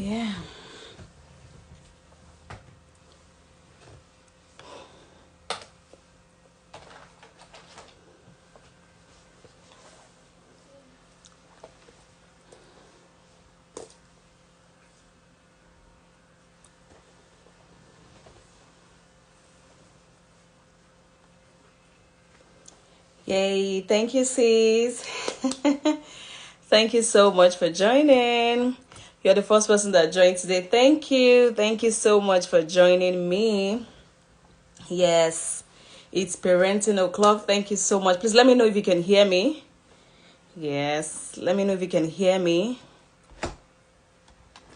Yeah. Yay. Thank you, sis. Thank you so much for joining. You're the first person that joined today. Thank you. Thank you so much for joining me. Yes, it's parenting o'clock. Thank you so much. Please let me know if you can hear me. Yes, let me know if you can hear me.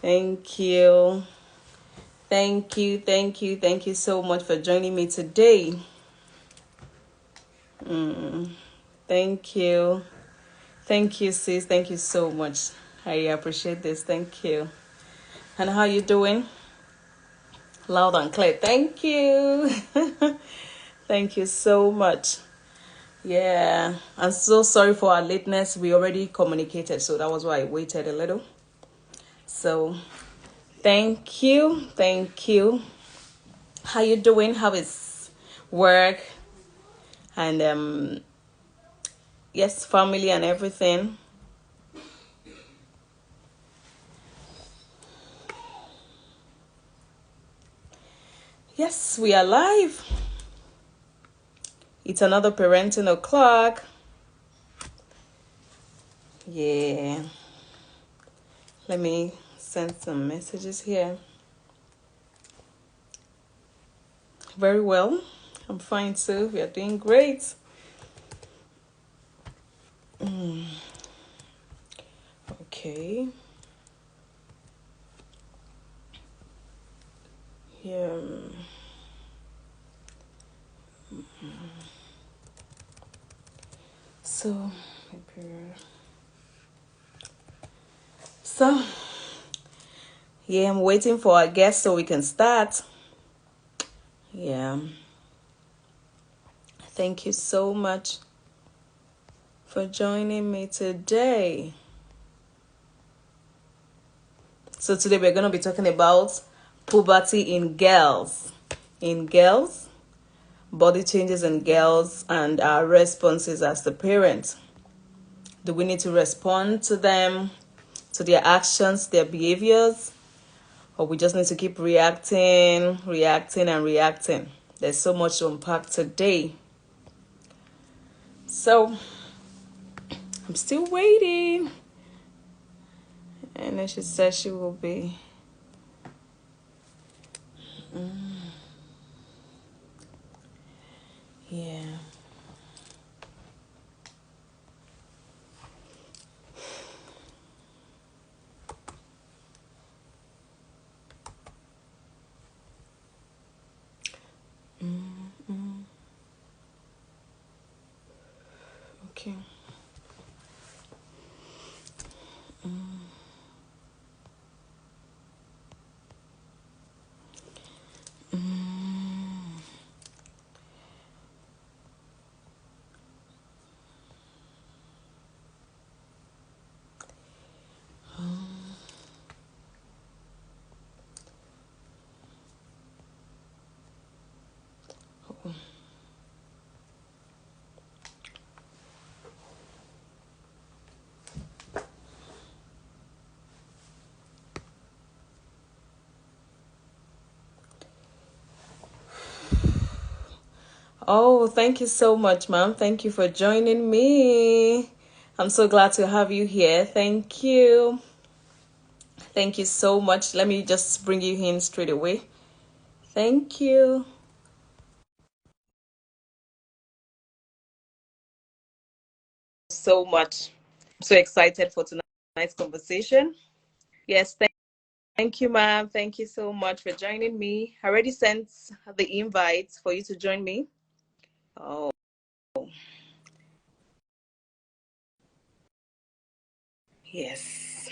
Thank you. Thank you. Thank you. Thank you so much for joining me today. Thank you. Thank you, sis. Thank you so much. I appreciate this. Thank you. And how you doing? Loud and clear. Thank you. Thank you so much. Yeah, I'm so sorry for our lateness. We already communicated, so that was why I waited a little. So, thank you. Thank you. How you doing? How is work? And yes, family and everything. Yes, we are live. It's another parenting o'clock. Yeah. Let me send some messages here. Very well. I'm fine too. We are doing great. Okay. Yeah. So, so yeah, I'm waiting for our guest so we can start. Yeah. Thank you so much for joining me today. So today we're going to be talking about puberty in girls. In girls, body changes in girls, and our responses as the parent. Do we need to respond to them, to their actions, their behaviors? Or we just need to keep reacting, and reacting? There's so much to unpack today. So, I'm still waiting. And then she said she will be. Yeah. Okay. Oh, thank you so much, ma'am. Thank you for joining me. I'm so glad to have you here. Thank you. Thank you so much. Let me just bring you in straight away. Thank you so much. I'm so excited for tonight's conversation. Yes, thank you, ma'am. Thank you so much for joining me. I already sent the invite for you to join me. Oh, yes.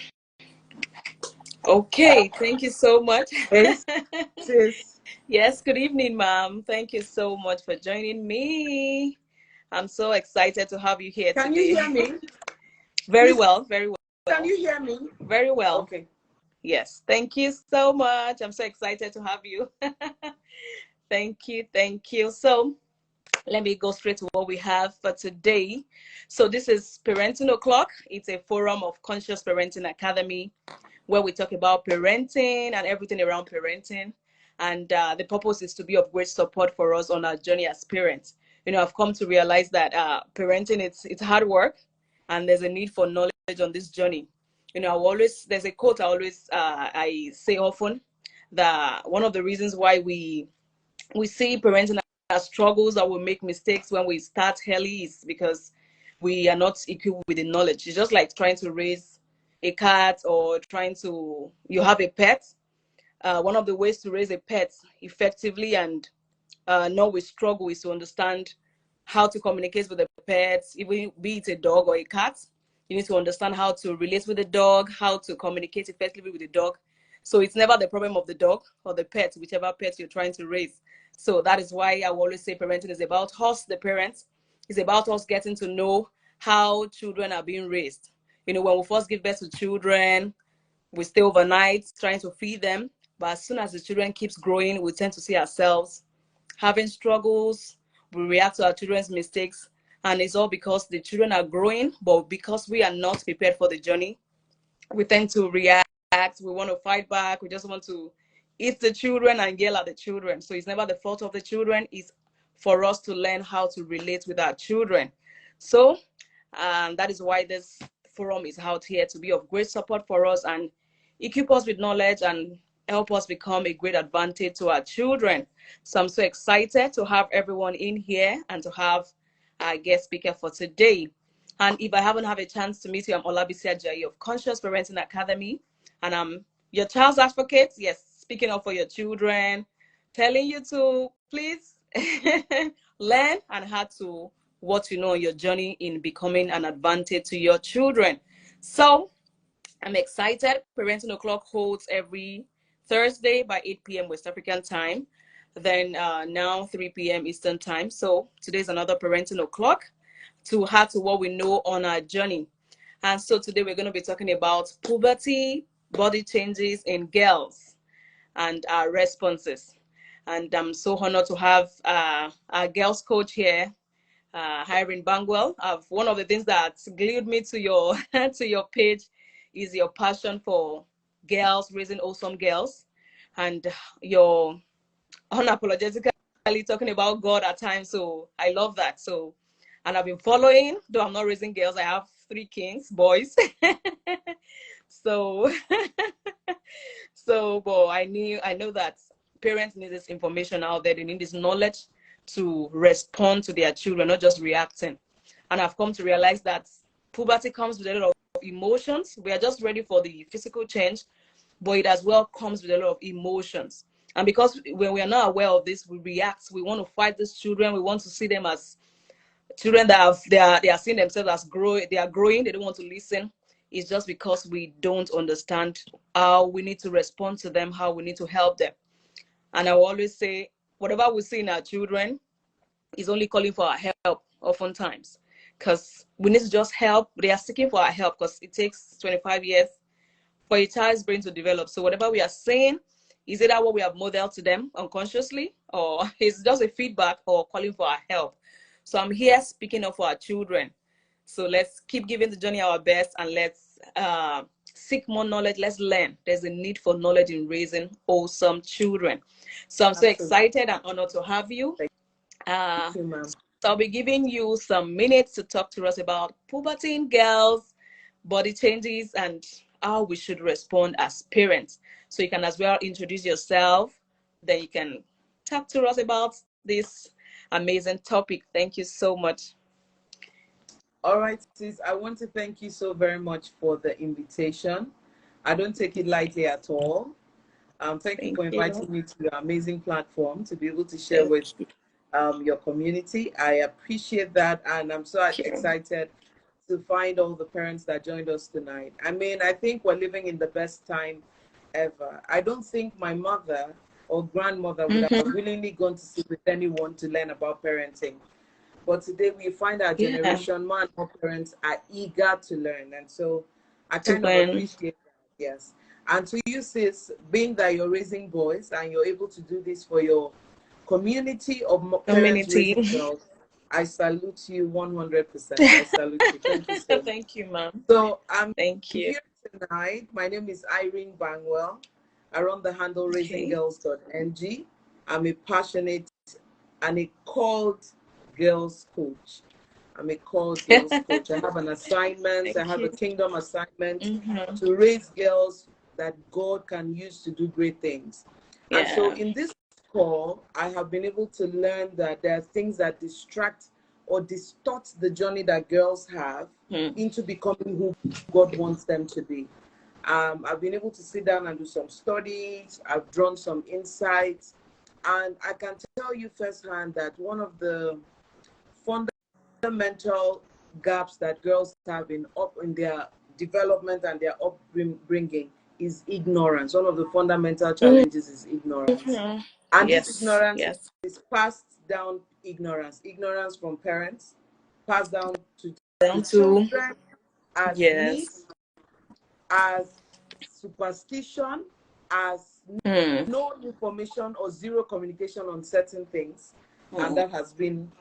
Okay, thank you so much. Yes, sis. Yes, good evening, ma'am. Thank you so much for joining me. I'm so excited to have you here Can you today. hear me? Very Please, well, very can well, you hear me? very well. Okay. Yes. Thank you so much. I'm so excited to have you. Thank you. Thank you. So let me go straight to what we have for today. So this is Parenting O'Clock. It's a forum of Conscious Parenting Academy where we talk about parenting and everything around parenting. And the purpose is to be of great support for us on our journey as parents. I've come to realize that parenting it's hard work, and there's a need for knowledge on this journey. There's a quote I say often, that one of the reasons why we see parenting as struggles or we make mistakes when we start early is because we are not equipped with the knowledge. It's just like trying to raise a cat or you have a pet. One of the ways to raise a pet effectively and not with struggle is to understand how to communicate with the pets, even be it a dog or a cat. You need to understand how to relate with the dog, how to communicate effectively with the dog. So it's never the problem of the dog or the pet, whichever pet you're trying to raise. So that is why I will always say parenting is about us, the parents. It's about us getting to know how children are being raised. When we first give birth to children, we stay overnight trying to feed them. But as soon as the children keeps growing, we tend to see ourselves having struggles. We react to our children's mistakes. And it's all because the children are growing, but because we are not prepared for the journey, we tend to react. We want to fight back. We just want to eat the children and yell at the children. So it's never the fault of the children. It's for us to learn how to relate with our children. So that is why this forum is out here to be of great support for us and equip us with knowledge and help us become a great advantage to our children. So I'm so excited to have everyone in here and to have our guest speaker for today. And if I haven't had a chance to meet you, I'm Olabisi Ajayi of Conscious Parenting Academy. And I'm your child's advocate. Yes, speaking up for your children, telling you to please learn and how to what you know on your journey in becoming an advantage to your children. So I'm excited. Parenting O'Clock holds every Thursday by 8 p.m. West African time. Then now 3 p.m. Eastern time. So today's another Parenting O'Clock to add to what we know on our journey. And so today we're going to be talking about puberty, body changes in girls, and our responses. And I'm so honored to have our girls coach here, Irene Bangwell. One of the things that glued me to your to your page is your passion for girls, raising awesome girls, and your unapologetically talking about God at times. So I love that. So, and I've been following, though I'm not raising girls, I have 3 kings, boys. So, but I know that parents need this information out there. They need this knowledge to respond to their children, not just reacting. And I've come to realize that puberty comes with a lot of emotions. We are just ready for the physical change, but it as well comes with a lot of emotions. And because when we are not aware of this, we react. We want to fight these children. We want to see them as children that they are seeing themselves as growing. They are growing. They don't want to listen. It's just because we don't understand how we need to respond to them, how we need to help them. And I will always say, whatever we see in our children is only calling for our help oftentimes, because we need to just help. They are seeking for our help because it takes 25 years for a child's brain to develop. So whatever we are saying is either what we have modeled to them unconsciously, or it's just a feedback or calling for our help. So I'm here speaking up for our children. So let's keep giving the journey our best, and let's seek more knowledge. Let's learn. There's a need for knowledge in raising awesome children. So I'm so Absolutely. excited and honored to have you. Thank you, ma'am. So I'll be giving you some minutes to talk to us about puberty in girls, body changes, and how we should respond as parents. So you can as well introduce yourself. Then you can talk to us about this amazing topic. Thank you so much. All right, sis. I want to thank you so very much for the invitation. I don't take it lightly at all. Thank you Thank for you. inviting me to your amazing platform to be able to share Thank with your community. I appreciate that, and I'm so you. excited to find all the parents that joined us tonight. I mean, I think we're living in the best time ever. I don't think my mother or grandmother would have Mm-hmm. willingly gone to sit with anyone to learn about parenting. But today we find our Yeah, generation, more and more parents are eager to learn. And so I to kind of learn. appreciate that. Yes. And to you, sis, being that you're raising boys and you're able to do this for your community of parents raising Community. girls, I salute you 100%. I salute you. Thank you so much. Thank you, ma'am. So I'm Thank you. here tonight. My name is Irene Bangwell. I run the handle Okay. raisinggirls.ng. I'm a passionate and a called girls coach. I'm a called girls coach. I have an assignment. I Thank have a you. kingdom assignment Mm-hmm. to raise girls that God can use to do great things. And so Yeah. in this call, I have been able to learn that there are things that distract or distort the journey that girls have into becoming who God wants them to be. I've been able to sit down and do some studies. I've drawn some insights. And I can tell you firsthand that one of the fundamental gaps that girls have in their development and their upbringing is ignorance. One of the fundamental challenges is ignorance. Mm-hmm. And this Yes. ignorance Yes. is passed down ignorance from parents, passed down to the Down to children as yes. myth, as superstition, as Hmm. no information or zero communication on certain things. And Hmm. that has been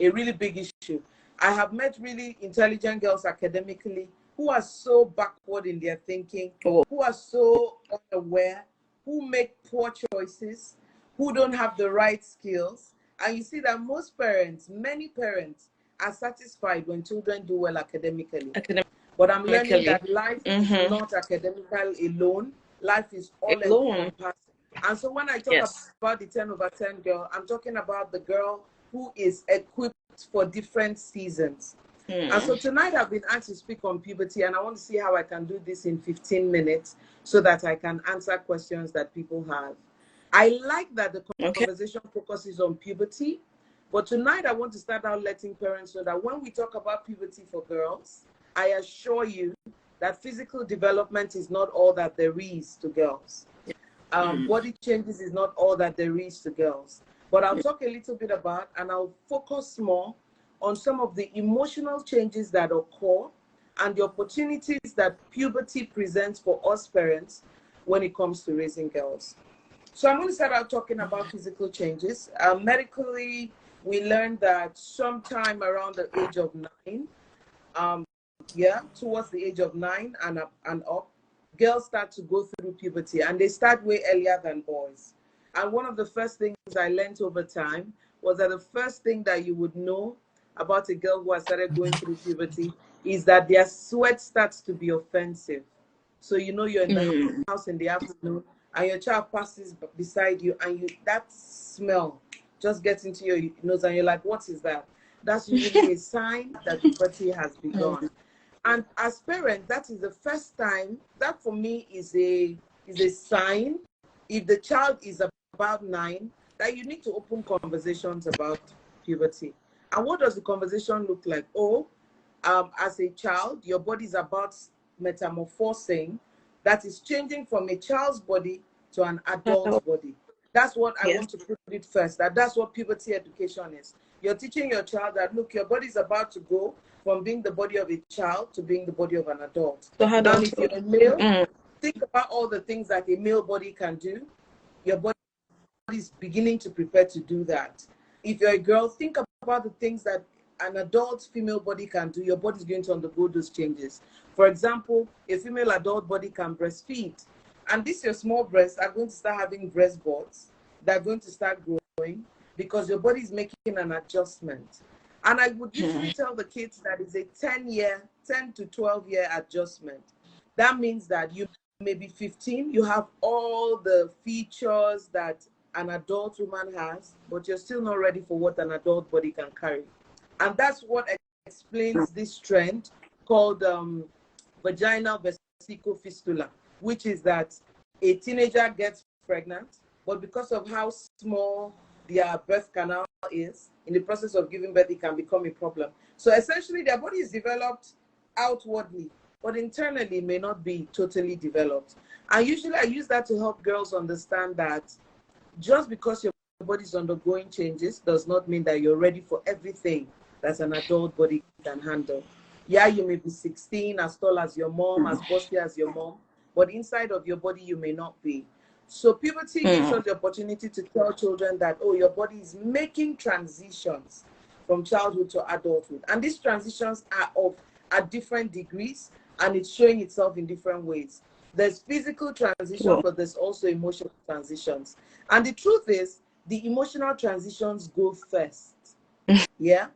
a really big issue. I have met really intelligent girls academically who are so backward in their thinking, Oh. who are so unaware, who make poor choices, who don't have the right skills. And you see that most parents, many parents, are satisfied when children do well academically. But I'm learning Academically. that life is Mm-hmm. not academical alone. Life is all Alone. encompassing. And so when I talk Yes. about the 10 over 10 girl, I'm talking about the girl who is equipped for different seasons. And Hmm. so tonight I've been asked to speak on puberty, and I want to see how I can do this in 15 minutes so that I can answer questions that people have. I like that the Okay. conversation focuses on puberty, but tonight I want to start out letting parents know that when we talk about puberty for girls, I assure you that physical development is not all that there is to girls. Body changes is not all that there is to girls. But I'll talk a little bit about, and I'll focus more on some of the emotional changes that occur and the opportunities that puberty presents for us parents when it comes to raising girls. So I'm going to start out talking about physical changes. Medically, we learned that sometime around the age of 9, towards the age of 9 and up, girls start to go through puberty, and they start way earlier than boys. And one of the first things I learned over time was that the first thing that you would know about a girl who has started going through puberty is that their sweat starts to be offensive. So you know you're in the Hmm. house in the afternoon and your child passes beside you, and that smell just gets into your nose, and you're like, what is that? That's usually a sign that puberty has begun. And as parents, that is the first time. That for me is a sign, if the child is about 9, that you need to open conversations about puberty. And what does the conversation look like? Oh, as a child, your body is about metamorphosing, that is changing from a child's body to an adult's body. That's what I Yes. want to put it first. That's what puberty education is. You're teaching your child that, look, your body is about to go from being the body of a child to being the body of an adult. So Now, if you're adulthood. a male, Mm. think about all the things that a male body can do. Your body is beginning to prepare to do that. If you're a girl, think about the things that an adult female body can do. Your body is going to undergo those changes. For example, a female adult body can breastfeed. And these your small breasts are going to start having breast buds. They're going to start growing because your body is making an adjustment. And I would usually tell the kids that it's a 10 to 12-year adjustment. That means that you may be 15, you have all the features that an adult woman has, but you're still not ready for what an adult body can carry. And that's what explains this trend called vaginal vesicle fistula, which is that a teenager gets pregnant, but because of how small their birth canal is, in the process of giving birth, it can become a problem. So essentially, their body is developed outwardly, but internally may not be totally developed. And usually I use that to help girls understand that just because your body is undergoing changes does not mean that you're ready for everything that an adult body can handle. Yeah, you may be 16, as tall as your mom, as busty as your mom, but inside of your body you may not be. So puberty gives us the opportunity to tell children that, oh, your body is making transitions from childhood to adulthood, and these transitions are of at different degrees, and it's showing itself in different ways. There's physical transitions, Well, but there's also emotional transitions. And the truth is, the emotional transitions go first. Yeah,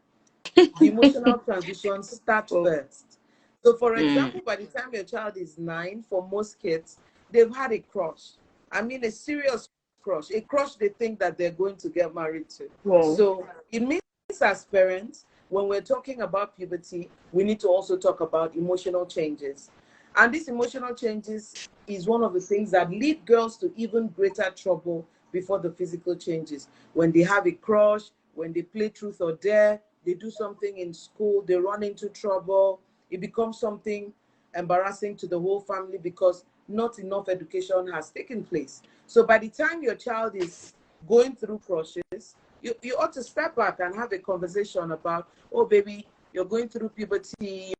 the emotional transitions start well, first. So, for example, by the time your child is 9, for most kids, they've had a crush. I mean, a serious crush, a crush they think that they're going to get married to. well, So, it means as parents, when we're talking about puberty, we need to also talk about emotional changes. And these emotional changes is one of the things that lead girls to even greater trouble before the physical changes. When they have a crush, when they play truth or dare, they do something in school, they run into trouble, it becomes something embarrassing to the whole family because not enough education has taken place. So by the time your child is going through crushes, you ought to step back and have a conversation about, oh, baby, you're going through puberty.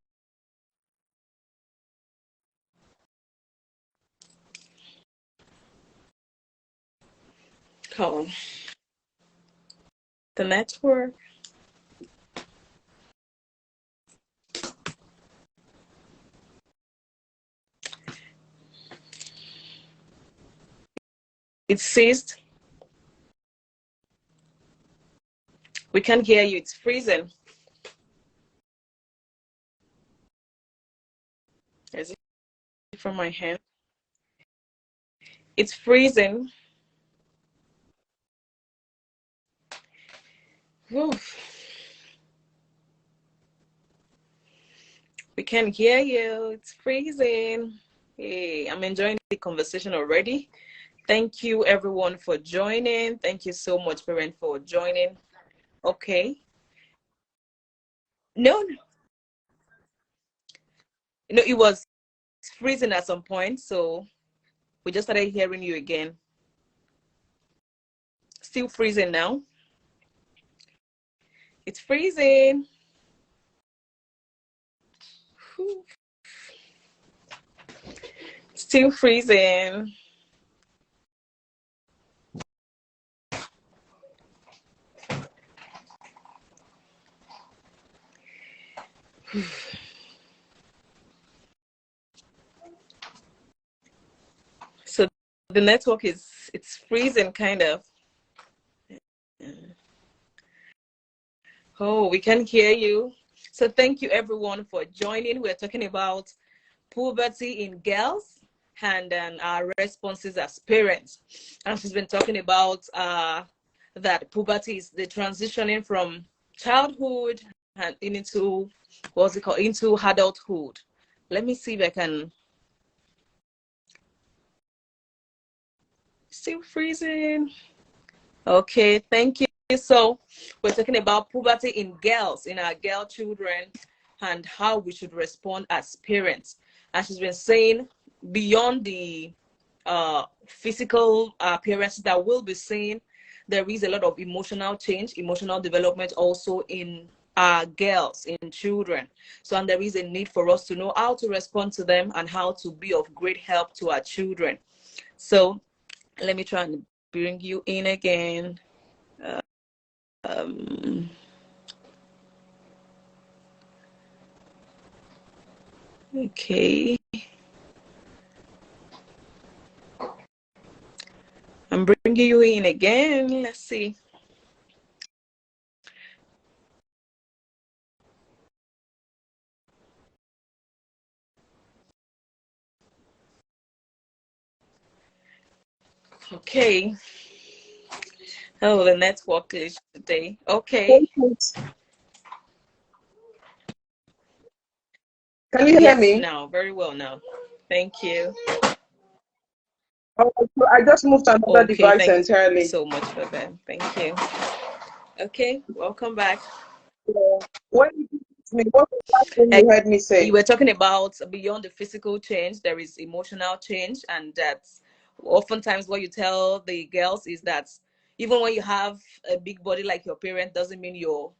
come on. The network. It ceased. We can't hear you. It's freezing. Is it from my hand? It's freezing. Oof. We can't hear you. It's freezing. Hey, I'm enjoying the conversation already. Thank you, everyone, for joining. Thank you so much, parent, for joining. Okay. No, no, it was freezing at some point, so we just started hearing you again. Still freezing now. It's freezing. Whew. Still freezing. So the network is it's freezing kind of. Oh, we can hear you. So thank you everyone for joining. We're talking about puberty in girls and our responses as parents. And she's been talking about that puberty is the transitioning from childhood and into what's it called into adulthood. Let me see if I can. Still freezing. Okay, thank you. So we're talking about puberty in girls, in our girl children, and how we should respond as parents. And she's been saying beyond the physical appearance that we'll be seeing, there is a lot of emotional change, emotional development also in our girls, in children. So, and there is a need for us to know how to respond to them and how to be of great help to our children. So let me try and bring you in again. Um, okay, I'm bringing you in again. Let's see. Okay. Oh, the network is today. Okay. Can you hear Yes, me? now, very well now. Thank you. Oh, so I just moved to another Okay, device thank you entirely. so much for that. Thank you. Okay, welcome back. Yeah. When you asked me, what was the last thing you heard me You say? were talking about beyond the physical change, there is emotional change, and that's oftentimes what you tell the girls is that even when you have a big body like your parent, doesn't mean you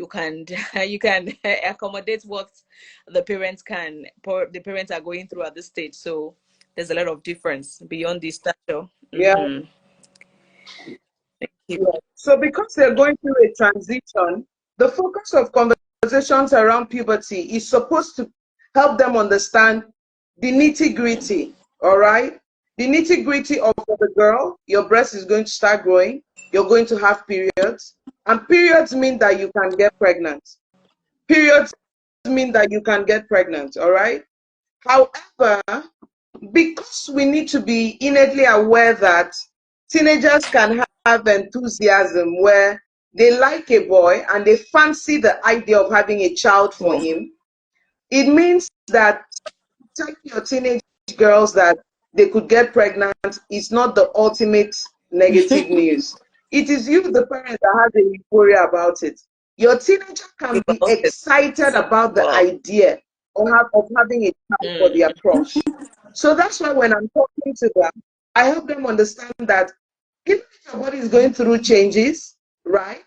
can you can accommodate what the parents are going through at this stage. So There's a lot of difference beyond the stature. Yeah. Thank you. Yeah. So because they're going through a transition, the focus of conversations around puberty is supposed to help them understand the nitty-gritty, all right? The nitty-gritty of the girl, your breast is going to start growing, you're going to have periods, and periods mean that you can get pregnant. Periods mean that you can get pregnant, all right? However, because we need to be innately aware that teenagers can have enthusiasm where they like a boy and they fancy the idea of having a child for Wow. him, it means that telling your teenage girls that they could get pregnant is not the ultimate negative news. It is you, the parent, that has a euphoria about it. Your teenager can be About it. excited about the Wow. idea of having a child for their crush. So that's why when I'm talking to them, I help them understand that even if your body is going through changes, right?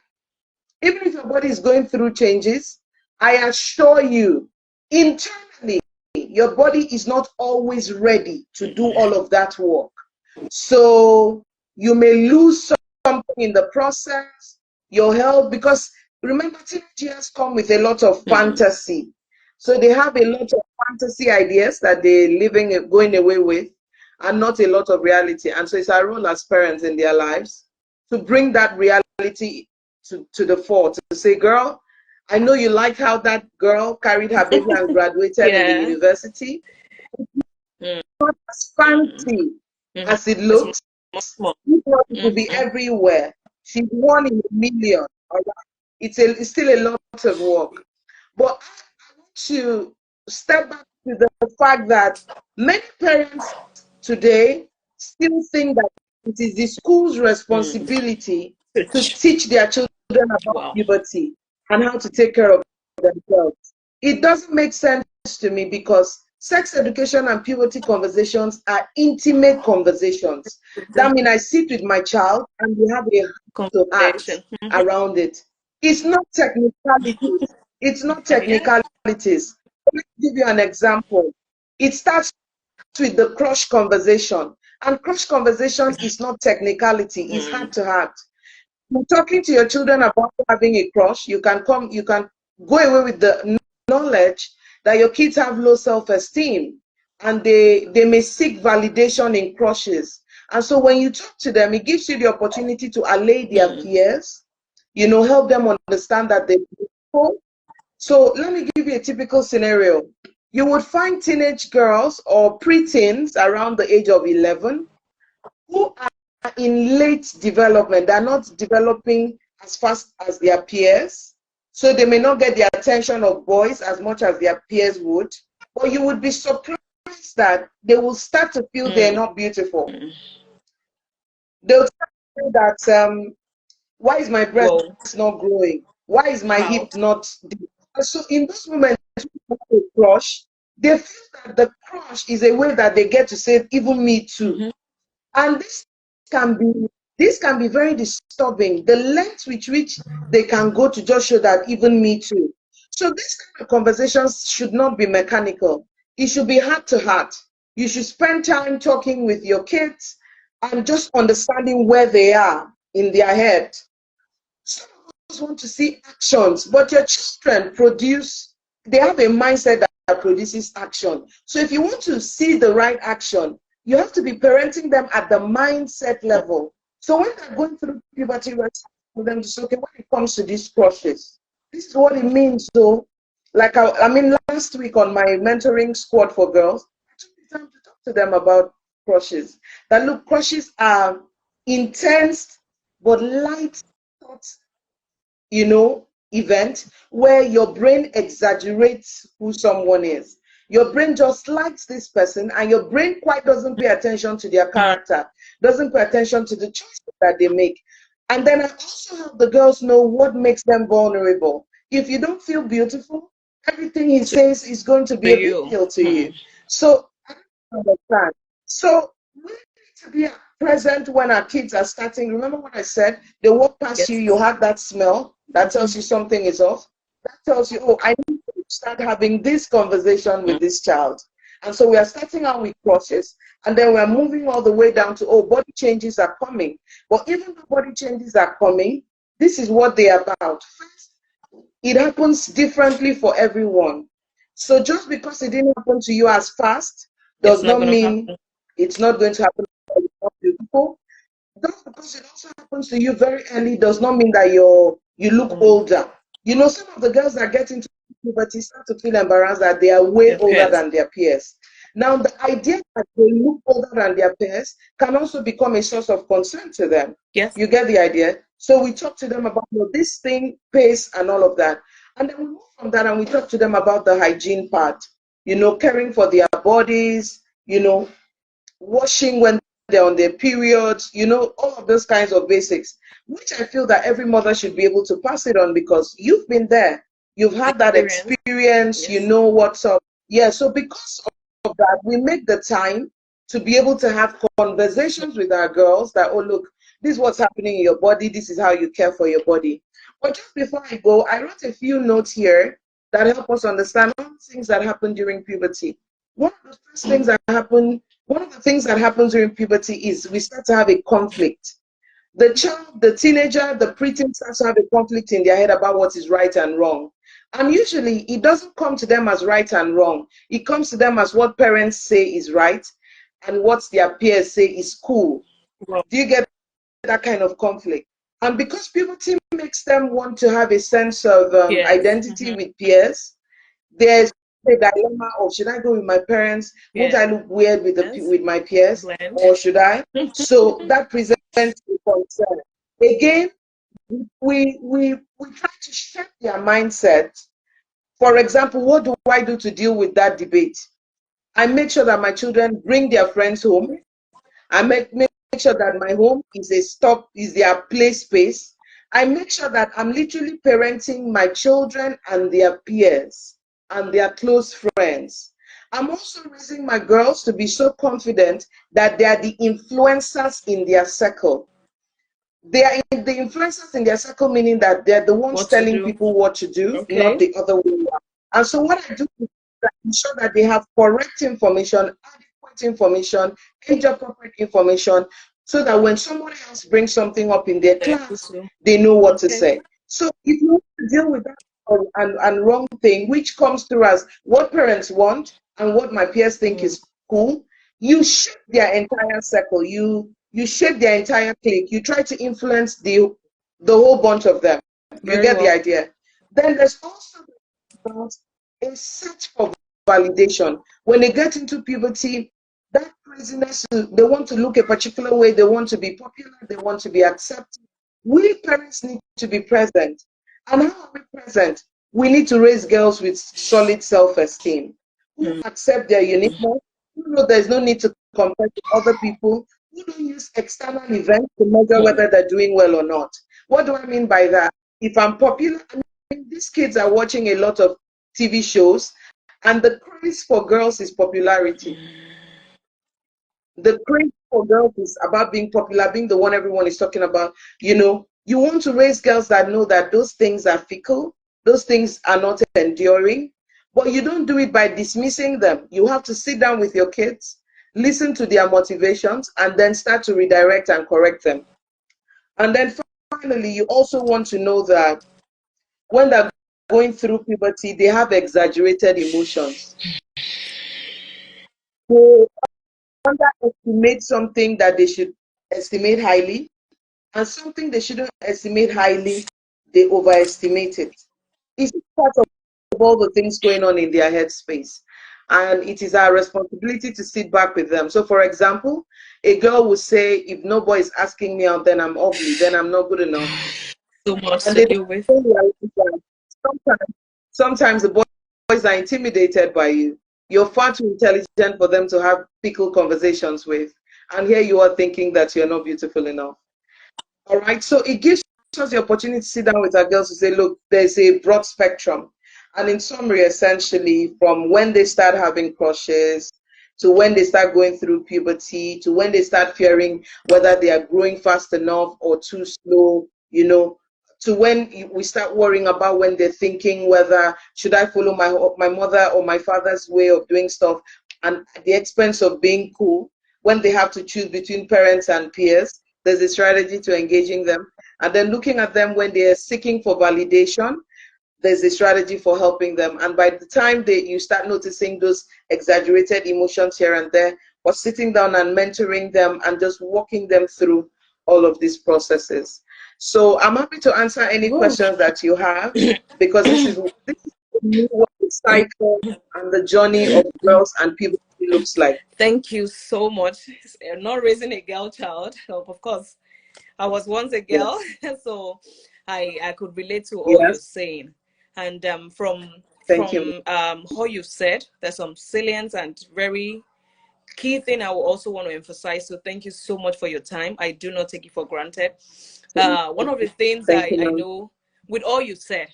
Even if your body is going through changes, I assure you, internally, your body is not always ready to do all of that work. So you may lose something in the process, your health, because remember, teenagers come with a lot of fantasy. So they have a lot of fantasy ideas that they're going away with, and not a lot of reality. And so it's our role as parents in their lives to bring that reality to the fore, to say, girl, I know you like how that girl carried her baby and graduated in the Yeah. university. Not as fancy as it looks. Much more. It will be everywhere. She's one in a million. All right? It's still a lot of work. But I want to step back to the fact that many parents today still think that it is the school's responsibility to teach their children about Wow. puberty and how to take care of themselves. It doesn't make sense to me because sex education and puberty conversations are intimate conversations. That means I sit with my child and we have a heart Conversation. around it. It's not technicalities. It's not Yeah. technicalities. Let me give you an example. It starts with the crush conversation. And crush conversation is not technicality, it's heart to heart. You're talking to your children about having a crush, you can go away with the knowledge that your kids have low self-esteem and they may seek validation in crushes. And so when you talk to them, it gives you the opportunity to allay their fears, help them understand that they're beautiful. So let me give you a typical scenario. You would find teenage girls or preteens around the age of 11 who are in late development. They're not developing as fast as their peers. So they may not get the attention of boys as much as their peers would. But you would be surprised that they will start to feel they're not beautiful. They'll start to feel that, why is my breast not growing? Why is my hip not deep? So in those moments, a crush, they feel that the crush is a way that they get to say, even me too. And can this can be very disturbing. The length with which they can go to just show that even me too. So this kind of conversations should not be mechanical. It should be heart to heart. You should spend time talking with your kids and just understanding where they are in their head. Some of us want to see actions, but your children they have a mindset that produces action. So if you want to see the right action, you have to be parenting them at the mindset level. So when they're going through puberty, for them to say, okay, when it comes to these crushes, this is what it means. So, like last week on my mentoring squad for girls, I took the time to talk to them about crushes. That look, crushes are intense but light thoughts, event where your brain exaggerates who someone is. Your brain just likes this person, and your brain quite doesn't pay attention to their character, doesn't pay attention to the choices that they make. And then I also help the girls know what makes them vulnerable. If you don't feel beautiful, everything he says is going to be a big deal to you. So I don't understand. So we need to be present when our kids are starting. Remember what I said? They walk past you, you have that smell that tells you something is off. That tells you, oh, I need to start having this conversation with this child. And so we are starting out with crushes, and then we're moving all the way down to, oh, body changes are coming. But even though body changes are coming, this is what they're about. First, it happens differently for everyone. So just because it didn't happen to you as fast It's does not not gonna mean happen. it's not going to happen to people. Just because it also happens to you very early does not mean that you look Mm. older. You know, some of the girls that get into puberty start to feel embarrassed that they are way Their older peers. than their peers. Now, the idea that they look older than their peers can also become a source of concern to them. Yes. You get the idea? So we talk to them about, you know, this thing, pace, and all of that. And then we move from that and we talk to them about the hygiene part, you know, caring for their bodies, you know, washing when they're on their periods, you know, all of those kinds of basics, which I feel that every mother should be able to pass it on because you've been there, you've had that Experience. experience, you Yes. know what's up. Yeah, so because of that, we make the time to be able to have conversations with our girls that, oh, look, this is what's happening in your body, this is how you care for your body. But just before I go, I wrote a few notes here that help us understand all the things that happen during puberty. One of the first things that happen One of the things that happens during puberty is we start to have a conflict. The child, the teenager, the preteen starts to have a conflict in their head about what is right and wrong. And usually it doesn't come to them as right and wrong. It comes to them as what parents say is right and what their peers say is cool. Well, Do you get that kind of conflict? And because puberty makes them want to have a sense of yes. identity with peers, there's a dilemma of, should I go with my parents? Won't Yes. I look weird with my peers? Blend. Or should I? So that presents a concern. Again, we try to shape their mindset. For example, what do I do to deal with that debate? I make sure that my children bring their friends home. I make sure that my home is their play space. I make sure that I'm literally parenting my children and their peers and their close friends. I'm also raising my girls to be so confident that they are the influencers in their circle. They are the influencers in their circle, meaning that they're the ones What to telling do. people what to do, not Okay. the other way around. And so what I do is that I ensure that they have correct information, adequate information, age-appropriate information, so that when somebody else brings something up in their They're able class, to. they know what to Okay. say. So if you want to deal with that and wrong thing, which comes through as what parents want and what my peers think Mm. is cool, you shape their entire circle. You shape their entire clique. You try to influence the whole bunch of them. You Very get the well. idea. Then there's also a search for validation. When they get into puberty, that craziness, they want to look a particular way, they want to be popular, they want to be accepted. We parents need to be present. And how are we present? We need to raise girls with solid self-esteem, who Mm. accept their uniqueness, who know there's no need to compare to other people, who don't use external events to measure Mm. whether they're doing well or not. What do I mean by that? If I'm popular, I mean, these kids are watching a lot of TV shows, and the craze for girls is popularity. The craze for girls is about being popular, being the one everyone is talking about. You know, you want to raise girls that know that those things are fickle, those things are not enduring, but you don't do it by dismissing them. You have to sit down with your kids, listen to their motivations, and then start to redirect and correct them. And then finally, you also want to know that when they're going through puberty, they have exaggerated emotions. They underestimate something that they should estimate highly, and something they shouldn't estimate highly, they overestimate it. It's part of all the things going on in their headspace. And it is our responsibility to sit back with them. So, for example, a girl will say, if no boy is asking me out, then I'm ugly, then I'm not good enough. So much And to they deal with. don't realize that sometimes the boys are intimidated by you. You're far too intelligent for them to have fickle conversations with. And here you are thinking that you're not beautiful enough. All right. So it gives us the opportunity to sit down with our girls to say, look, there's a broad spectrum. And in summary, essentially, from when they start having crushes to when they start going through puberty to when they start fearing whether they are growing fast enough or too slow, you know, to when we start worrying about when they're thinking whether should I follow my mother or my father's way of doing stuff. and at the expense of being cool. When they have to choose between parents and peers, there's a strategy to engaging them. And then looking at them when they are seeking for validation, there's a strategy for helping them. And by the time you start noticing those exaggerated emotions here and there, or sitting down and mentoring them and just walking them through all of these processes. So I'm happy to answer any Whoa. questions that you have, because this is what the cycle and the journey of girls and puberty looks like. Thank you so much. Not raising a girl child, of course. I was once a girl, Yes. so I could relate to all you're Yes. saying. And from Thank you. how you said, there's some salient and very key thing I will also want to emphasize. So thank you so much for your time. I do not take it for granted. One of the things Thank you, I ma'am. know with all you said,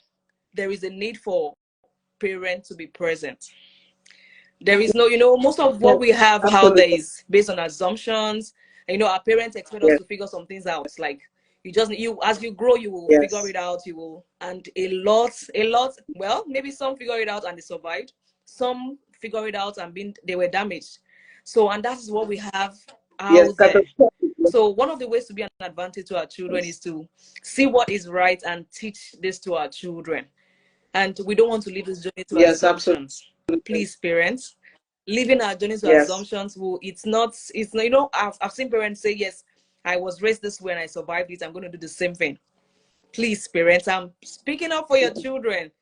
there is a need for parents to be present. There is no, most of what Yes, we have out there absolutely. is based on assumptions. Our parents expect us Yes. to figure some things out. It's like as you grow, you will figure Yes. it out. You will, and a lot. Well, maybe some figure it out and they survived. Some figure it out and they were damaged. So, and that is what we have Yes. out there. Catastrophic. So, one of the ways to be an advantage to our children is Yes. to see what is right and teach this to our children. And we don't want to leave this journey to Yes, absolutely. assumptions. Please, parents, leaving our journey to Yes. assumptions will it's not I've seen parents say, yes, I was raised this way and I survived it, I'm going to do the same thing. Please, parents, I'm speaking up for your children.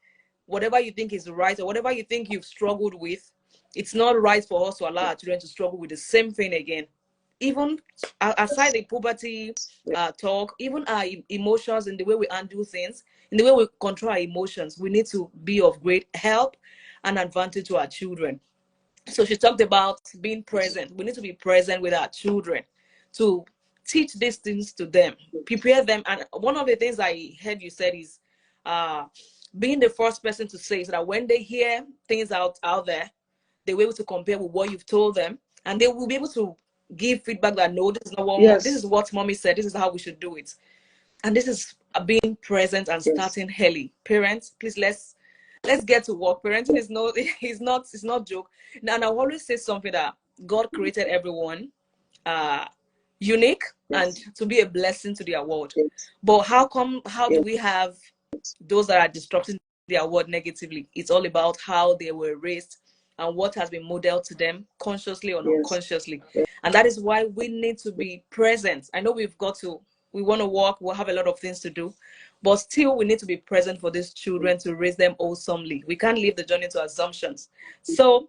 Whatever you think is right or whatever you think you've struggled with, it's not right for us to allow our children to struggle with the same thing again. Even aside the puberty talk, even our emotions and the way we undo things, in the way we control our emotions, we need to be of great help and advantage to our children. So she talked about being present. We need to be present with our children to teach these things to them, prepare them. And one of the things I heard you said is uh, being the first person to say, so that when they hear things out there, they'll be able to compare with what you've told them, and they will be able to give feedback that no, this is not this is Yes. what mommy said. This is how we should do it, and this is being present and Yes. starting early. Parents, please let's get to work. Parenting is no it's not joke. Now, and I always say something that God created everyone uh unique and Yes. to be a blessing to their world. Yes. But how do Yes. we have those that are disrupting their world negatively? It's all about how they were raised and what has been modeled to them consciously or Yes. unconsciously. And that is why we need to be present. I know we want to work, we'll have a lot of things to do, but still we need to be present for these children to raise them awesomely. We can't leave the journey to assumptions. So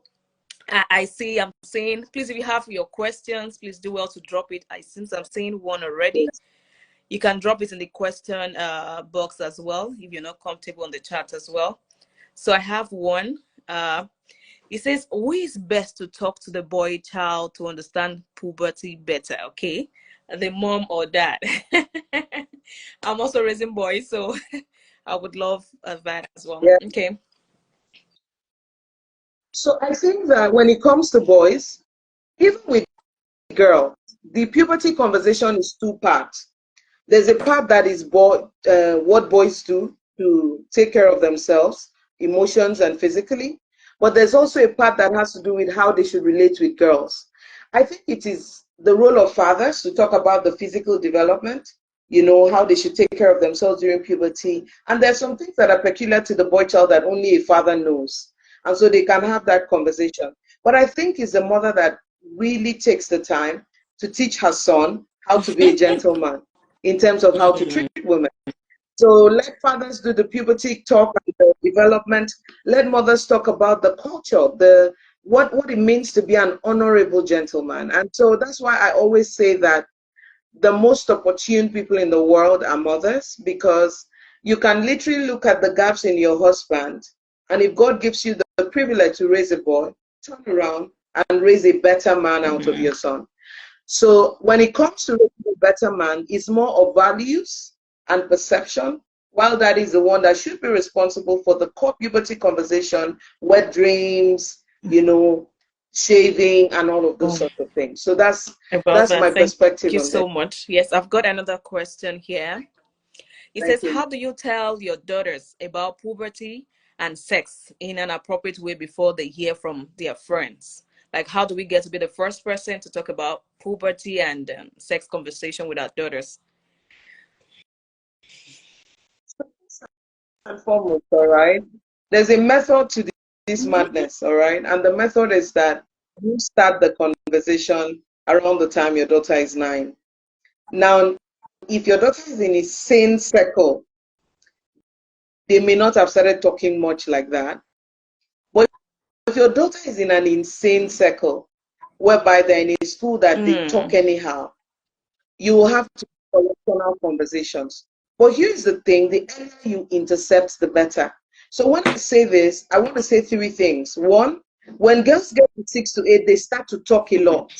I see I'm saying, please, if you have your questions, please do well to drop it. Since I'm saying one already, Yes. you can drop it in the question box as well if you're not comfortable on the chat as well. So I have one. It says, who is best to talk to the boy child to understand puberty better? Okay, the mom or dad? I'm also raising boys, so I would love that as well. Yes. Okay. So I think that when it comes to boys, even with girls, the puberty conversation is two parts. There's a part that is what boys do to take care of themselves, emotions and physically. But there's also a part that has to do with how they should relate with girls. I think it is the role of fathers to talk about the physical development, how they should take care of themselves during puberty. And there's some things that are peculiar to the boy child that only a father knows. And so they can have that conversation. But I think it's the mother that really takes the time to teach her son how to be a gentleman in terms of how to treat women. So let fathers do the puberty talk and the development. Let mothers talk about the culture, what it means to be an honorable gentleman. And so that's why I always say that the most opportune people in the world are mothers, because you can literally look at the gaps in your husband, and if God gives you the privilege to raise a boy, turn around and raise a better man out of your son. So when it comes to raising a better man, it's more of values and perception, while that is the one that should be responsible for the core puberty conversation, wet dreams, shaving and all of those Oh, sorts of things. So that's about that's that. my Thank perspective you on this. so much. Yes, I've got another question here. It Thank says, you. how do you tell your daughters about puberty and sex in an appropriate way before they hear from their friends? Like, how do we get to be the first person to talk about puberty and sex conversation with our daughters? And foremost, all right, there's a method to this Mm-hmm. madness, all right, and the method is that you start the conversation around the time your daughter is 9. Now, if your daughter is in a sane circle, they may not have started talking much like that. But if your daughter is in an insane circle, whereby they're in a school that they talk Mm. anyhow, you will have to have correctional conversations. But here's the thing, the earlier you intercept, the better. So when I say this, I want to say three things. One, when girls get to 6 to 8, they start to talk a lot.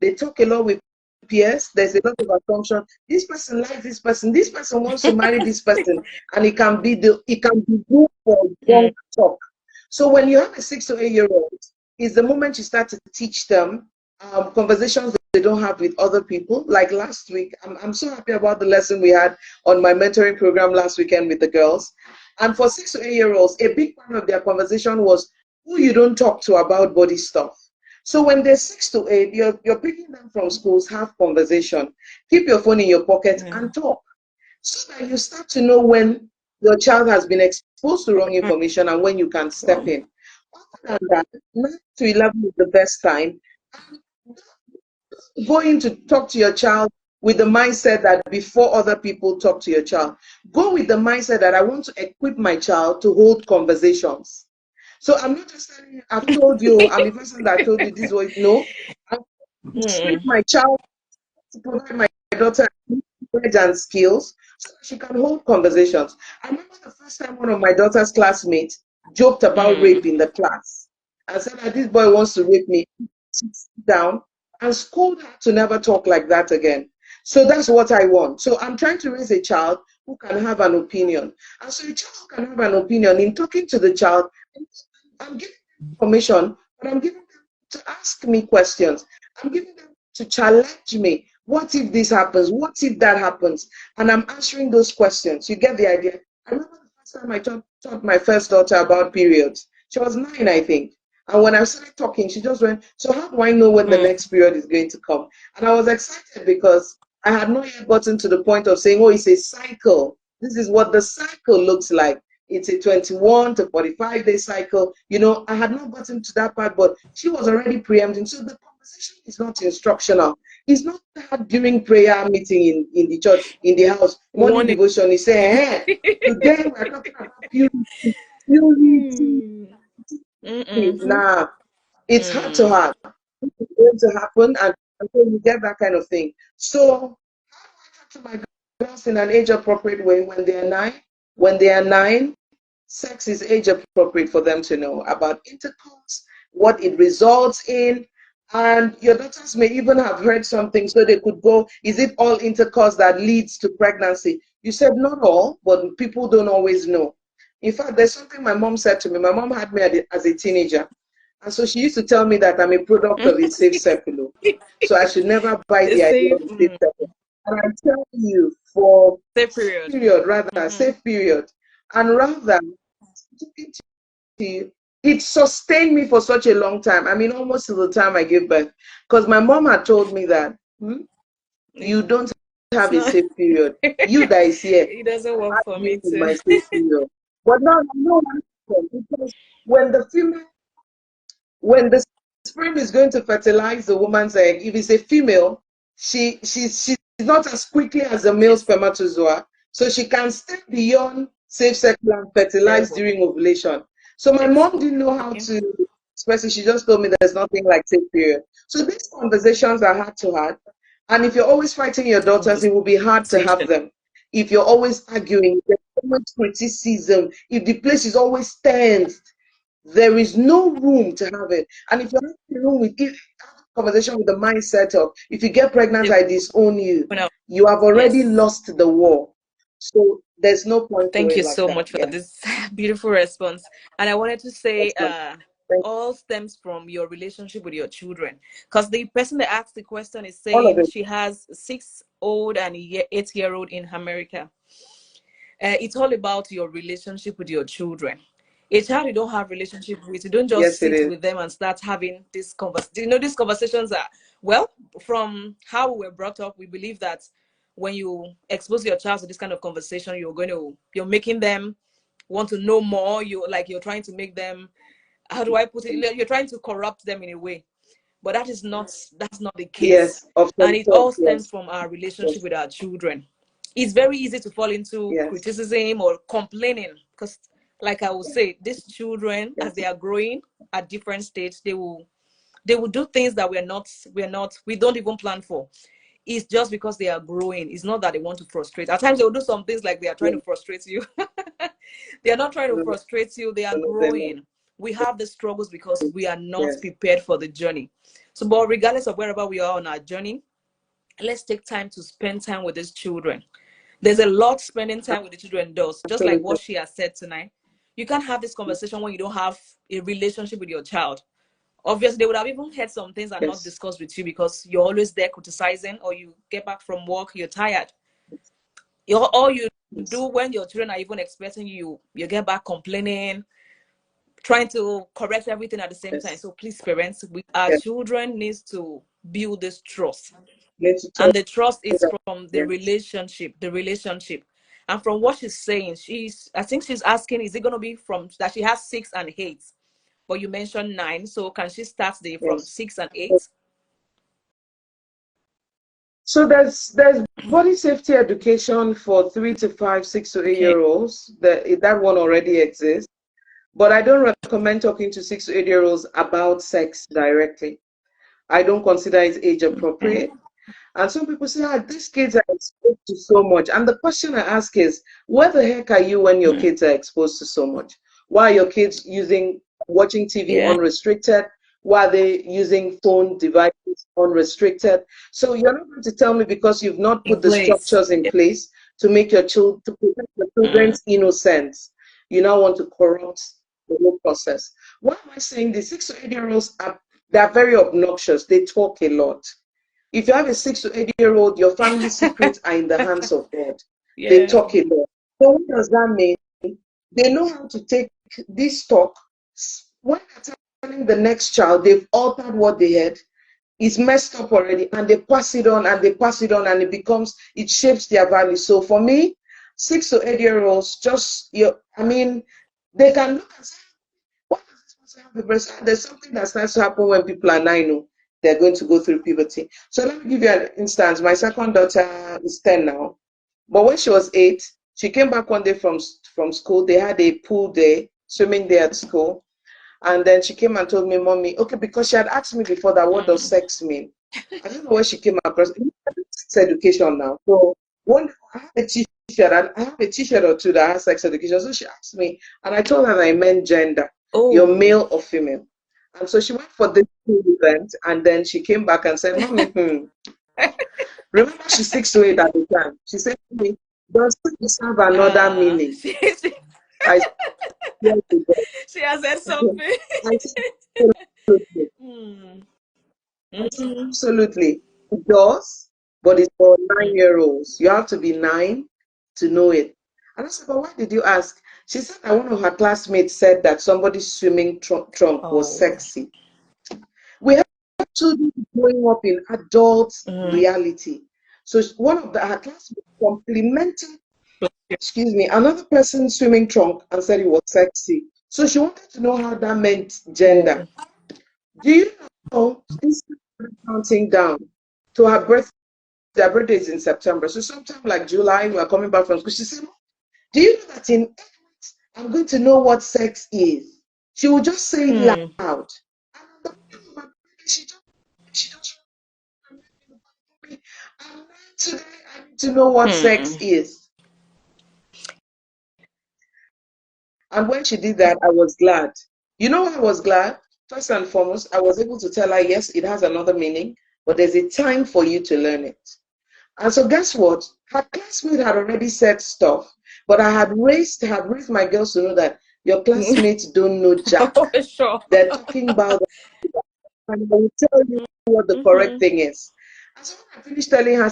They talk a lot with peers. There's a lot of assumption. This person likes this person. This person wants to marry this person, and it can be good for Mm. long talk. So when you have a 6 to 8 year old, is the moment you start to teach them conversations they don't have with other people. Like last week, I'm so happy about the lesson we had on my mentoring program last weekend with the girls. And for 6 to 8 year olds, a big part of their conversation was who you don't talk to about body stuff. So when they're 6 to 8, you're picking them from schools, have conversation, keep your phone in your pocket Yeah. and talk. So that you start to know when your child has been exposed to wrong information and when you can step Wow. in. Other than that, 9 to 11 is the best time. Going to talk to your child with the mindset that before other people talk to your child, go with the mindset that I want to equip my child to hold conversations. So I'm not just telling you, I've told you, I'm the person that told you this was no. I train Mm. my child to provide my daughter knowledge and skills so that she can hold conversations. I remember the first time one of my daughter's classmates joked about rape Mm. in the class and said that this boy wants to rape me. Sit down and scold her to never talk like that again. So that's what I want. So I'm trying to raise a child who can have an opinion. And so a child can have an opinion in talking to the child. I'm giving them information, but I'm giving them to ask me questions. I'm giving them to challenge me. What if this happens? What if that happens? And I'm answering those questions. You get the idea? I remember the first time I taught my first daughter about periods. She was 9, I think. And when I started talking, she just went, so how do I know when the Mm. next period is going to come? And I was excited because I had not yet gotten to the point of saying, oh, it's a cycle. This is what the cycle looks like. It's a 21 to 45-day cycle. You know, I had not gotten to that part, but she was already preempting. So the conversation is not instructional. It's not that during prayer meeting in the church, in the house, morning Warning. devotion, he say, today we're talking about purity. Purity. Mm. Mm-mm. Nah, it's heart to Mm. heart. It's going to happen, and so you get that kind of thing. So how do I talk to my girls in an age appropriate way when they are 9? When they are 9, sex is age appropriate for them to know about intercourse, what it results in. And your daughters may even have heard something, so they could go, is it all intercourse that leads to pregnancy? You said not all, but people don't always know. In fact, there's something my mom said to me. My mom had me as a teenager. And so she used to tell me that I'm a product of a safe circle. So I should never buy The the idea of safe, a safe circle. And I tell you, for safe period. period, rather, Mm-hmm. safe period, and rather, it sustained me for such a long time. I mean, almost to the time I gave birth. Because my mom had told me that It's you don't have a not. safe period. You that is here, It doesn't I work had for you me in too. my safe period. But now I know because when the female when the sperm is going to fertilize the woman's egg, if it's a female, she's not as quickly as a male Yes. spermatozoa, so she can stay beyond safe sex and fertilize Terrible. during ovulation. So my It's mom didn't know how okay. to express it. She just told me there's nothing like safe period. So these conversations are heart to heart, and if you're always fighting your daughters, it will be hard to have Conversation. them. If you're always arguing, there's always criticism. If the place is always tense, there is no room to have it. And if you're not in the room with it, have a conversation with the mindset of if you get pregnant, They I disown you. open up. You have already Yes. lost the war. So there's no point to Thank it you like so that. much for Yeah. this beautiful response. And I wanted to say, That's my thank all stems from your relationship with your children. Because the person that asked the question is all of saying it. she has 6-year-old and 8-year-old in America. It's all about your relationship with your children. A child you don't have relationship with, you don't just Yes, it sit is. with them and start having this conversation. You know, these conversations are, well, from how we were brought up, we believe that when you expose your child to this kind of conversation, you're making them want to know more. You're trying to make them, how do I put it? You're trying to corrupt them in a way. But that's not the case. Yes, of And some it sort. all stems Yes, from our relationship yes, with our children. It's very easy to fall into yes, criticism or complaining because, like I will say, these children, as they yes, are growing at different stages, they will do things that we don't even plan for. It's just because they are growing. It's not that they want to frustrate. At times they will do some things like they are trying yes. to frustrate you. They are not trying to No, no, frustrate you. They are no, they're not. growing. We have the struggles because we are not Yes, prepared for the journey. So, but regardless of wherever we are on our journey, let's take time to spend time with these children. There's a lot spending time with the children does, just like absolutely. what she has said tonight. You can't have this conversation when you don't have a relationship with your child. Obviously, they would have even heard some things and not Yes, discussed with you because you're always there criticizing, or you get back from work, you're tired. All you do yes, when your children are even expecting you, you get back complaining, trying to correct everything at the same time. yes, So please, parents, our yes. children needs to build this trust, Need to and talk the trust to is them. from Yes. the relationship. And from what she's saying, I think she's asking, is it going to be from that she has 6 and 8, but you mentioned 9, so can she start from Yes. 6 and 8? So there's body safety education for 3 to 5, 6 to 8 Okay. year olds. That one already exists. But I don't recommend talking to 6 to 8 year olds about sex directly. I don't consider it age Okay. appropriate. And some people say, these kids are exposed to so much. And the question I ask is, where the heck are you when your Hmm. kids are exposed to so much? Why are your kids watching TV Yeah. unrestricted? Why are they using phone devices unrestricted? So you're not going to tell me because you've not In put the place. structures in Yeah. place to make to protect your Mm. children's innocence. You now want to corrupt the whole process. Why am I saying this? 6 to 8 year olds they're very obnoxious. They talk a lot. If you have a 6 to 8 year old, your family secrets are in the hands of God. They Yeah. talk a lot. So what does that mean? They know how to take this talk. When they're telling the next child, they've altered what they had. It's messed up already, and they pass it on and they pass it on, and it shapes their value. So for me, 6 to 8 year olds, I mean, they can look and say, what does this person have a breast? There's something that starts to happen when people are 9, oh, they're going to go through puberty. So let me give you an instance. My second daughter is 10 now. But when she was 8, she came back one day from school. They had a pool day, swimming day at school. And then she came and told me, Mommy, okay, because she had asked me before that, what does Mm. sex mean? I don't know where she came across. Sex education now. So one day I have a t-shirt, and I have a t-shirt or two that has sex education. So she asked me, and I told her that I meant gender, you're Oh. male or female. And so she went for this event, and then she came back and said, Mommy, remember she's 6 to 8 at the time. She said to me, does it have another meaning? She I said, yes, it she has said does. something. I said, absolutely. Mm. I said, Mm. absolutely. It does, but it's for Mm. 9 year olds. You have to be 9 to know it. And I said, but why did you ask? She said that one of her classmates said that somebody's swimming trunk was Oh. sexy. We have children growing up in adult Mm. reality. So one of her classmates complimented, excuse me, another person's swimming trunk and said it was sexy. So she wanted to know how that meant gender. Oh. Do you know this is counting down to her birthday? Their birthday is in September. So sometime like July, we are coming back from school. She said, do you know that in 8 weeks, I'm going to know what sex is? She will just say it Hmm. loud. And on the day of her birthday, she just me, I'm not today. I need to know what Hmm. sex is. And when she did that, I was glad. You know why I was glad? First and foremost, I was able to tell her, yes, it has another meaning, but there's a time for you to learn it. And so guess what? Her classmate had already said stuff, but I had raised my girls to know that your classmates don't know Jack. Sure. They're talking about, and I will tell you what the correct Mm-hmm. thing is. And so when I finished telling her,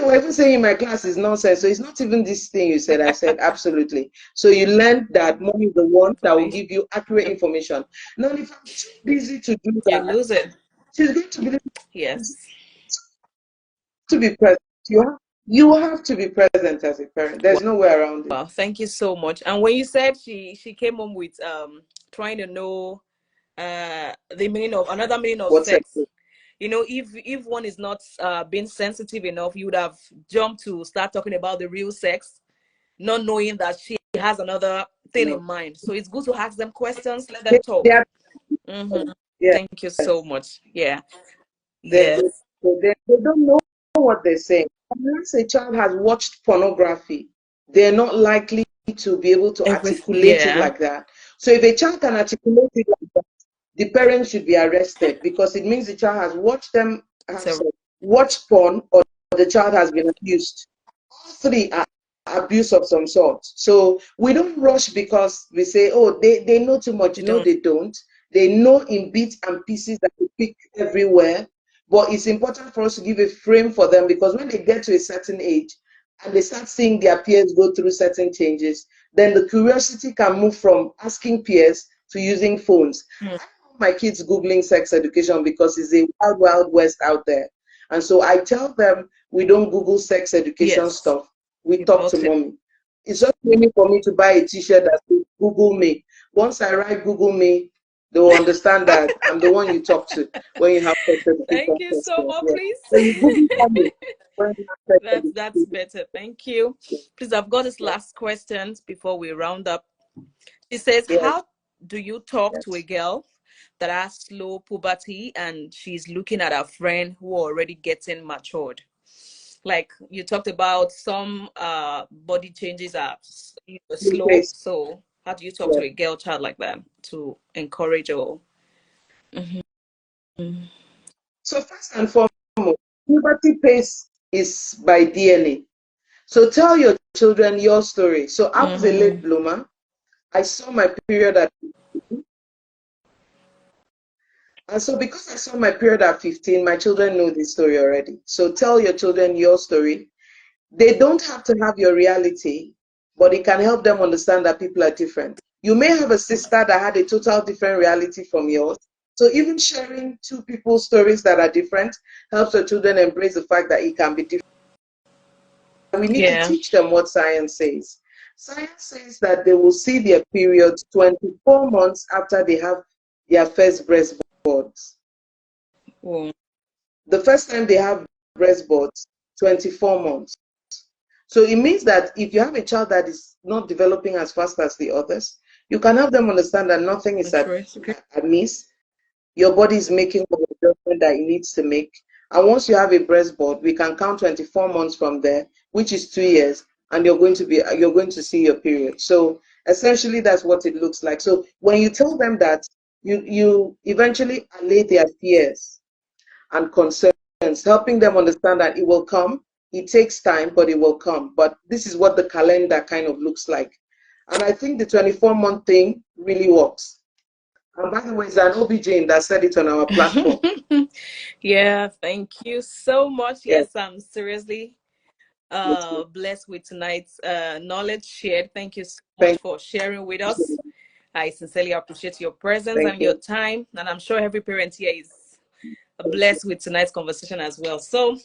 were even saying in my class is nonsense. So it's not even this thing you said. I said absolutely. So you learned that money is the one that will give you accurate information. Now, if I'm too busy to do You that, lose it. she's going to be Yes. to be present. You have to be present as a parent. There's no way around it. Wow, thank you so much. And when you said she came home with trying to know the meaning of another meaning of What's sex. it? You know, if one is not being sensitive enough, you would have jumped to start talking about the real sex, not knowing that she has another thing in No. mind. So it's good to ask them questions, let them They talk. are, yes, Thank you so much. Yeah. they, Yes. they don't know what they're saying. Unless a child has watched pornography, they're not likely to be able to Everything. articulate it Yeah. like that. So if a child can articulate it like that, the parents should be arrested because it means the child has watched them have So sex, watched porn, or the child has been abused. All three are abuse of some sort. So we don't rush because we say, oh, they know too much. we No, don't. they don't. They know in bits and pieces that they pick everywhere. But it's important for us to give a frame for them because when they get to a certain age and they start seeing their peers go through certain changes, then the curiosity can move from asking peers to using phones. Mm. I don't want my kids Googling sex education because it's a wild, wild west out there. And so I tell them we don't Google sex education Yes. stuff. We talk to About it. mommy. It's just meaning for me to buy a t-shirt that says Google me. Once I write Google me, they will understand that I'm the one you talk to when you have sex Thank education you so questions. much, Yeah. So you please. Google mommy when you have sex That's education. better. Thank you. Please, I've got this Yeah. last question before we round up. She says, Yes. how do you talk to a Yes. girl that has slow puberty and she's looking at her friend who are already getting matured? Like you talked about some body changes are slow. Yes. So how do you talk to Yes. a girl child like that to encourage her? So first and foremost, puberty pace is by DNA. So tell your children your story. So I was a late Mm-hmm. bloomer. I saw my period at 15. And so because I saw my period at 15, my children know this story already. So tell your children your story. They don't have to have your reality, but it can help them understand that people are different. You may have a sister that had a total different reality from yours. So even sharing two people's stories that are different helps your children embrace the fact that it can be different. We need to Yeah. teach them what science says. Science says that they will see their periods 24 months after they have their first breastbods. Oh, The first time they have breastbods, 24 months. So it means that if you have a child that is not developing as fast as the others, you can help them understand that nothing is that's right. Okay. at miss. Your body is making the adjustment that it needs to make. And once you have a breastbod, we can count 24 months from there, which is 2 years, and you're going to see your period. So essentially that's what it looks like. So when you tell them that, you eventually allay their fears and concerns, helping them understand that it will come. It takes time, but it will come. But this is what the calendar kind of looks like. And I think the 24-month thing really works. And by the way, it's an OBGYN that said it on our platform. Yeah, thank you so much. Yes, Yes, I'm seriously yes, yes. blessed with tonight's knowledge shared. Thank you so much Thank for sharing with us. you. I sincerely appreciate your presence Thank and your you. time, and I'm sure every parent here is Thank you. blessed with tonight's conversation as well. So,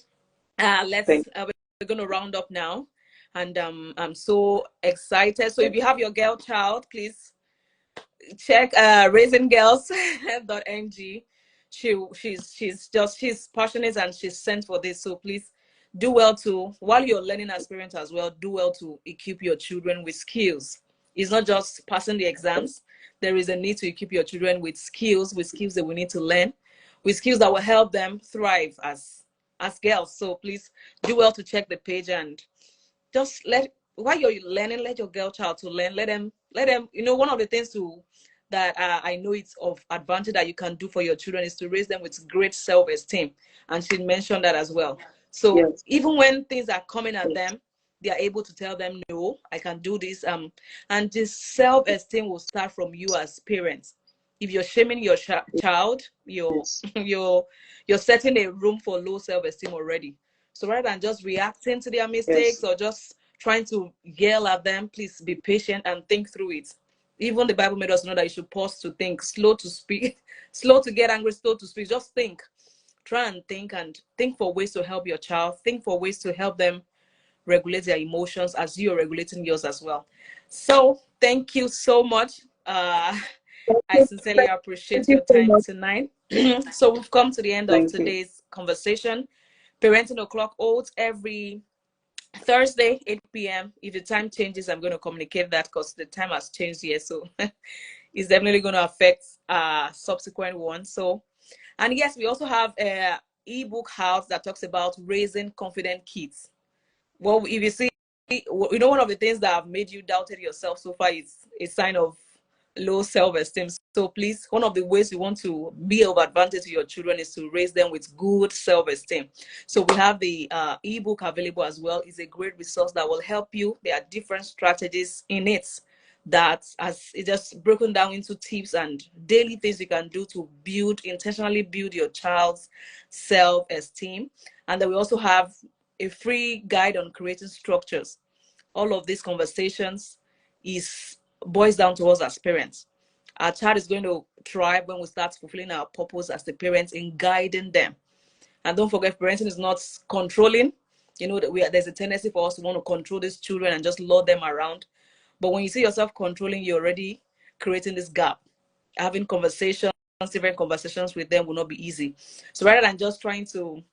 Thank we're going to round up now, and I'm so excited. So, if you have your girl child, please check raisingirls.ng. She's passionate and she's sent for this. So please do well to, while you're learning as parents as well, do well to equip your children with skills. It's not just passing the exams. There is a need to equip your children with skills that we need to learn, with skills that will help them thrive as girls. So please do well to check the page and just let, while you're learning, let your girl child to learn, let them one of the things to that I know it's of advantage that you can do for your children is to raise them with great self-esteem, and she mentioned that as well. you. So Yes, even when things are coming at yes, them, they are able to tell them, no, I can do this, and this self-esteem will start from you as parents. If you're shaming your child, you're yes. you're setting a room for low self-esteem already. So rather than just reacting to their Yes. mistakes or just trying to yell at them, please be patient and think through it. Even the Bible made us know that you should pause to think, slow to speak, slow to get angry, slow to speak. Just think. Try and think for ways to help your child. Think for ways to help them regulate their emotions as you're regulating yours as well. So thank you so much. I sincerely Thank appreciate you your so time much. tonight. So we've come to the end of Thank you. today's conversation. Parenting O'Clock Oats every Thursday, 8 p.m. If the time changes, I'm going to communicate that because the time has changed here. So it's definitely going to affect subsequent ones. So, and yes, we also have a ebook house that talks about raising confident kids. Well, if you see, one of the things that have made you doubted yourself so far is a sign of low self-esteem. So please, one of the ways you want to be of advantage to your children is to raise them with good self-esteem. So we have the ebook available as well. It's a great resource that will help you. There are different strategies in it that as it just broken down into tips and daily things you can do to intentionally build your child's self-esteem. And then we also have a free guide on creating structures. All of these conversations is boils down to us as parents. Our child is going to thrive when we start fulfilling our purpose as the parents in guiding them. And don't forget, parenting is not controlling. You know that there's a tendency for us to want to control these children and just lord them around. But when you see yourself controlling, you're already creating this gap. Having conversations, different conversations with them will not be easy. So rather than just trying to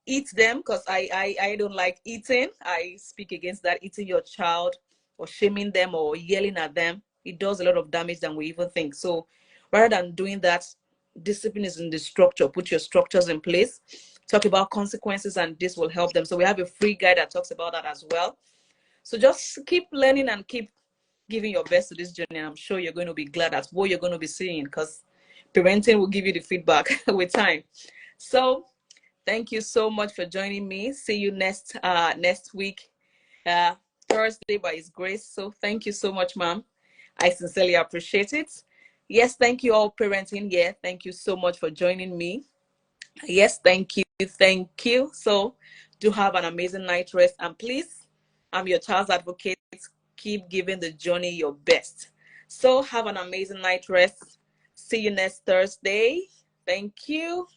eat them, because I don't like eating, I speak against that. Eating your child or shaming them or yelling at them, it does a lot of damage than we even think. So rather than doing that, discipline is in the structure. Put your structures in place, talk about consequences, and this will help them. So we have a free guide that talks about that as well. So just keep learning and keep giving your best to this journey, and I'm sure you're going to be glad at what you're going to be seeing, because parenting will give you the feedback with time. So thank you so much for joining me. See you next week, uh, Thursday by His grace. So thank you so much, ma'am. I sincerely appreciate it. Yes, thank you all parenting. Yeah, thank you so much for joining me. Yes, thank you, thank you. So do have an amazing night rest, and please, I'm your child's advocate. Keep giving the journey your best. So have an amazing night rest. See you next Thursday. Thank you.